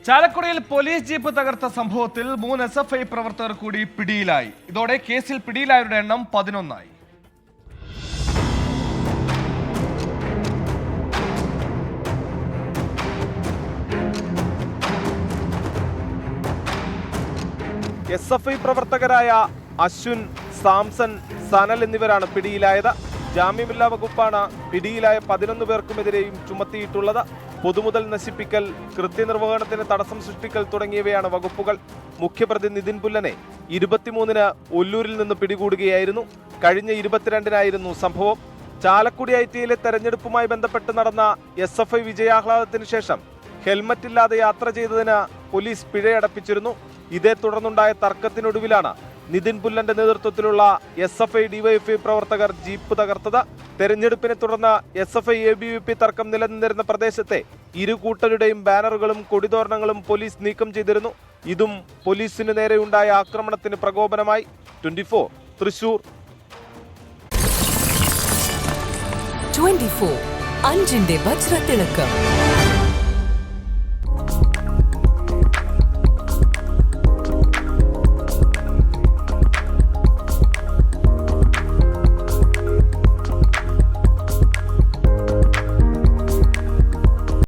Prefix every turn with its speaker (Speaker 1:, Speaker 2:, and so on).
Speaker 1: ചാലക്കുടിയിൽ police jeep തകർത്ത സംഭവത്തിൽ 3 SFI പ്രവർത്തകർ കൂടി പിടിയിലായി. ഇതോടെ കേസിൽ പിടിയിലായവരുടെ എണ്ണം 11ആയി.
Speaker 2: SFI പ്രവർത്തകരായ അശ്വിൻ, സാംസൺ, സനൽ എന്നിവരാണ് പിടിയിലായത്. ജാമ്യമില്ലാ വകുപ്പാണ് പിടിയിലായ 11 പേർക്കുമെതിരെയും ചുമത്തിയിട്ടുള്ളത്. പൊതുമുതൽ നശിപ്പിക്കൽ, കൃത്യനിർവഹണത്തിന് തടസ്സം സൃഷ്ടിക്കൽ തുടങ്ങിയവയാണ് വകുപ്പുകൾ. മുഖ്യപ്രതി നിതിൻ പുല്ലനെ 23-ന് ഒല്ലൂരിൽ നിന്ന് പിടികൂടുകയായിരുന്നു. കഴിഞ്ഞ 22-നായിരുന്നു സംഭവം. ചാലക്കുടി ITയിലെ തെരഞ്ഞെടുപ്പുമായി ബന്ധപ്പെട്ട് നടന്ന SFI വിജയാഹ്ലാദത്തിന് ശേഷം ഹെൽമറ്റ് ഇല്ലാതെ യാത്ര ചെയ്തതിന് പോലീസ് പിഴയടപ്പിച്ചിരുന്നു. ഇതേ തുടർന്നുണ്ടായ തർക്കത്തിനൊടുവിലാണ് നിതിൻ പുല്ലന്റെ നേതൃത്വത്തിലുള്ള SFI DYFI പ്രവർത്തകർ ജീപ്പ് തകർത്തത്. തെരഞ്ഞെടുപ്പിനെ തുടർന്ന് SFI ABVP തർക്കം നിലനിന്നിരുന്ന പ്രദേശത്തെ ഇരു കൂട്ടരുടെയും ബാനറുകളും കൊടിതോരണങ്ങളും പോലീസ് നീക്കം ചെയ്തിരുന്നു. ഇതും പോലീസിന് നേരെയുണ്ടായ ആക്രമണത്തിന് പ്രകോപനമായി. 24 തൃശൂർ.
Speaker 3: 24 അഞ്ചിന്റെ വജ്രത്തിളക്കം.